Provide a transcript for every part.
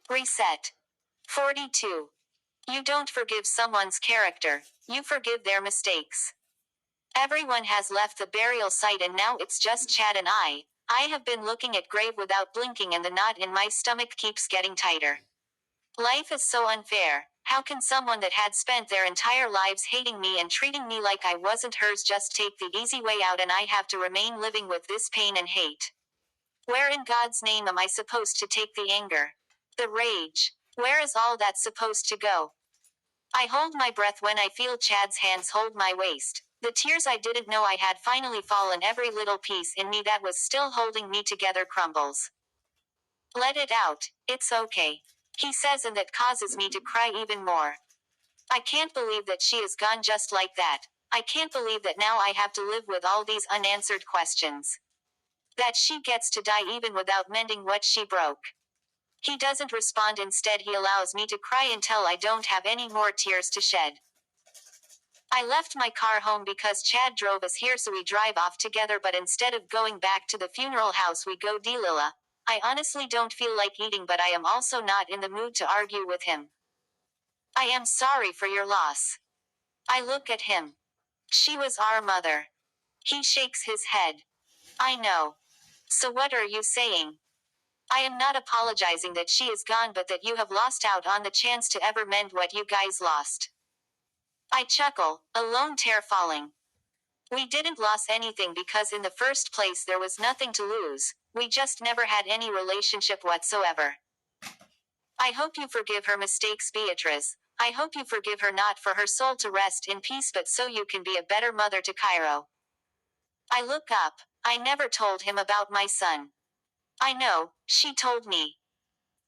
Reset. 42. You don't forgive someone's character, you forgive their mistakes. Everyone has left the burial site and now it's just Chad and I. I have been looking at grave without blinking and the knot in my stomach keeps getting tighter. Life is so unfair. How can someone that had spent their entire lives hating me and treating me like I wasn't hers just take the easy way out and I have to remain living with this pain and hate? Where in God's name am I supposed to take the anger? The rage? Where is all that supposed to go? I hold my breath when I feel Chad's hands hold my waist. The tears I didn't know I had finally fallen. Every little piece in me that was still holding me together crumbles. Let it out, it's okay, he says, and that causes me to cry even more. I can't believe that she is gone just like that. I can't believe that now I have to live with all these unanswered questions. That she gets to die even without mending what she broke. He doesn't respond. Instead, he allows me to cry until I don't have any more tears to shed. I left my car home because Chad drove us here, so we drive off together, but instead of going back to the funeral house we go Lila. I honestly don't feel like eating, but I am also not in the mood to argue with him. I am sorry for your loss. I look at him. She was our mother. He shakes his head. I know. So what are you saying? I am not apologizing that she is gone, but that you have lost out on the chance to ever mend what you guys lost. I chuckle, a lone tear falling. We didn't lose anything because in the first place there was nothing to lose. We just never had any relationship whatsoever. I hope you forgive her mistakes, Beatrice. I hope you forgive her, not for her soul to rest in peace, but so you can be a better mother to Cairo. I look up. I never told him about my son. I know, she told me.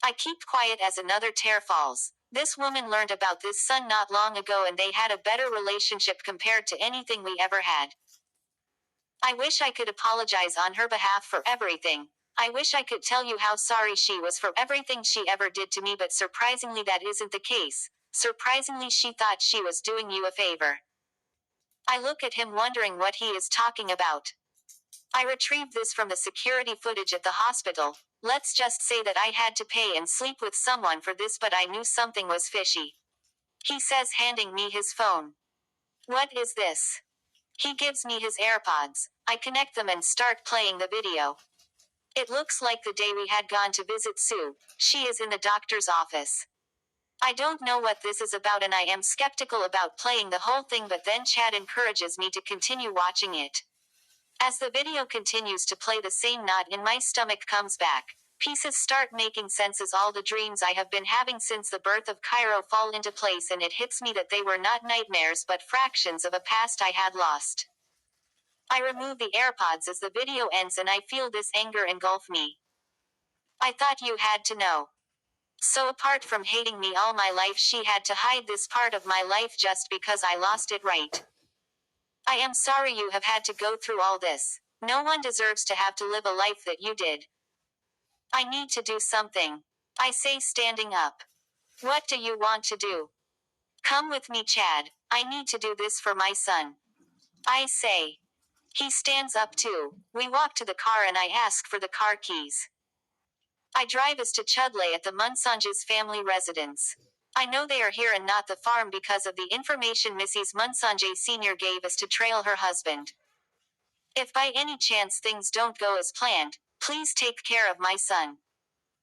I keep quiet as another tear falls. This woman learned about this son not long ago and they had a better relationship compared to anything we ever had. I wish I could apologize on her behalf for everything. I wish I could tell you how sorry she was for everything she ever did to me, but surprisingly that isn't the case. Surprisingly, she thought she was doing you a favor. I look at him wondering what he is talking about. I retrieved this from the security footage at the hospital. Let's just say that I had to pay and sleep with someone for this, but I knew something was fishy. He says, handing me his phone. What is this? He gives me his AirPods. I connect them and start playing the video. It looks like the day we had gone to visit Sue. She is in the doctor's office. I don't know what this is about and I am skeptical about playing the whole thing, but then Chad encourages me to continue watching it. As the video continues to play, the same knot in my stomach comes back. Pieces start making sense as all the dreams I have been having since the birth of Cairo fall into place, and it hits me that they were not nightmares but fractions of a past I had lost. I remove the AirPods as the video ends and I feel this anger engulf me. I thought you had to know. So apart from hating me all my life, she had to hide this part of my life just because I lost it, right? I am sorry you have had to go through all this. No one deserves to have to live a life that you did. I need to do something. I say, standing up. What do you want to do? Come with me, Chad. I need to do this for my son. I say. He stands up too. We walk to the car and I ask for the car keys. I drive us to Chudley at the Munsanges family residence. I know they are here and not the farm because of the information Mrs. Munsange Sr. gave us to trail her husband. If by any chance things don't go as planned, please take care of my son.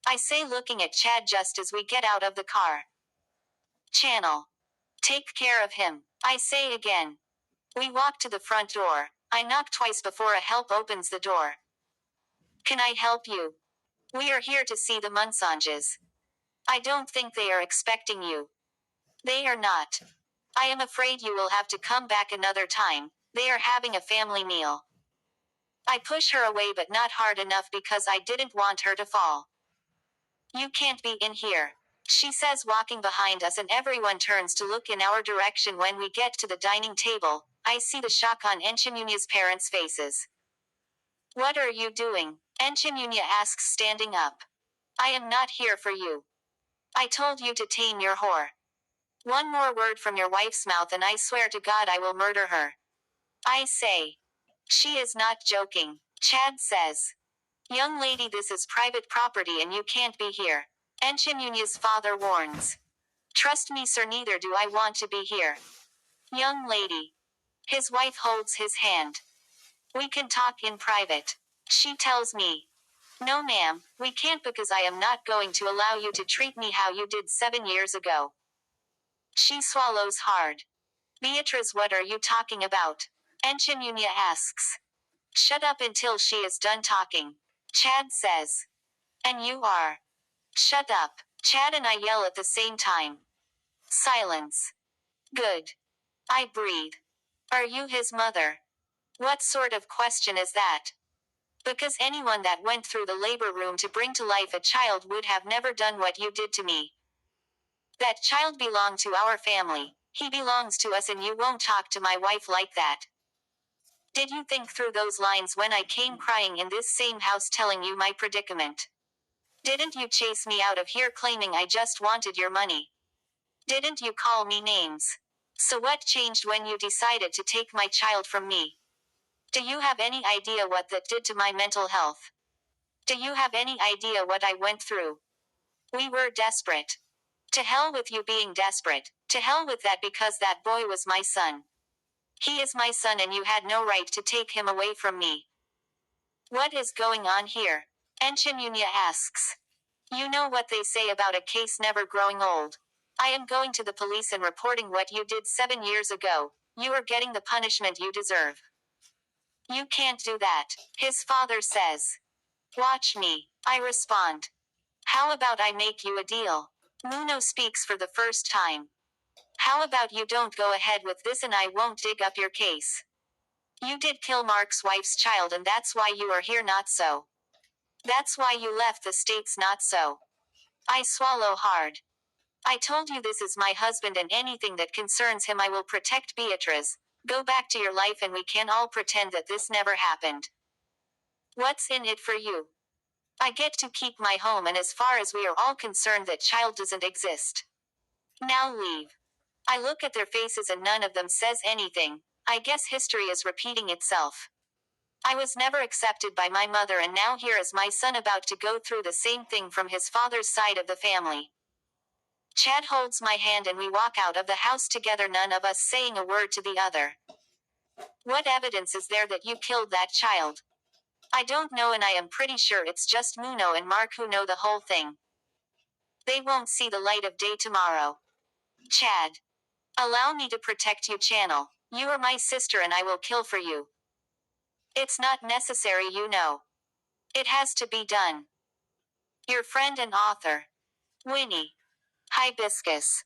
I say, looking at Chad just as we get out of the car. Channel. Take care of him, I say again. We walk to the front door. I knock twice before a help opens the door. Can I help you? We are here to see the Munsanges. I don't think they are expecting you. They are not. I am afraid you will have to come back another time. They are having a family meal. I push her away, but not hard enough because I didn't want her to fall. You can't be in here, she says, walking behind us, and everyone turns to look in our direction. When we get to the dining table, I see the shock on Enchimunia's parents' faces. What are you doing? Enchimunia asks, standing up. I am not here for you. I told you to tame your whore. One more word from your wife's mouth and I swear to God I will murder her. I say. She is not joking, Chad says. Young lady, this is private property and you can't be here. Enchimunia's father warns. Trust me, sir, neither do I want to be here. Young lady. His wife holds his hand. We can talk in private. She tells me. No, ma'am, we can't because I am not going to allow you to treat me how you did 7 years ago. She swallows hard. Beatrice, what are you talking about? Enchimunia asks. Shut up until she is done talking. Chad says. And you are. Shut up. Chad and I yell at the same time. Silence. Good. I breathe. Are you his mother? What sort of question is that? Because anyone that went through the labor room to bring to life a child would have never done what you did to me. That child belonged to our family. He belongs to us, and you won't talk to my wife like that. Did you think through those lines when I came crying in this same house telling you my predicament? Didn't you chase me out of here claiming I just wanted your money? Didn't you call me names? So what changed when you decided to take my child from me? Do you have any idea what that did to my mental health? Do you have any idea what I went through? We were desperate. To hell with you being desperate. To hell with that, because that boy was my son. He is my son, and you had no right to take him away from me. What is going on here? Enchimunia asks. You know what they say about a case never growing old. I am going to the police and reporting what you did 7 years ago. You are getting the punishment you deserve. You can't do that, his father says. Watch me, I respond. How about I make you a deal? Muno speaks for the first time. How about you don't go ahead with this and I won't dig up your case? You did kill Mark's wife's child, and that's why you are here, not so. That's why you left the States, not so. I swallow hard. I told you this is my husband, and anything that concerns him I will protect. Beatrice, go back to your life and we can all pretend that this never happened. What's in it for you? I get to keep my home, and as far as we are all concerned, that child doesn't exist. Now leave. I look at their faces and none of them says anything. I guess history is repeating itself. I was never accepted by my mother, and now here is my son about to go through the same thing from his father's side of the family. Chad holds my hand and we walk out of the house together, none of us saying a word to the other. What evidence is there that you killed that child? I don't know, and I am pretty sure it's just Muno and Mark who know the whole thing. They won't see the light of day tomorrow. Chad. Allow me to protect you, Channel. You are my sister and I will kill for you. It's not necessary, you know. It has to be done. Your friend and author, Winnie. Hibiscus.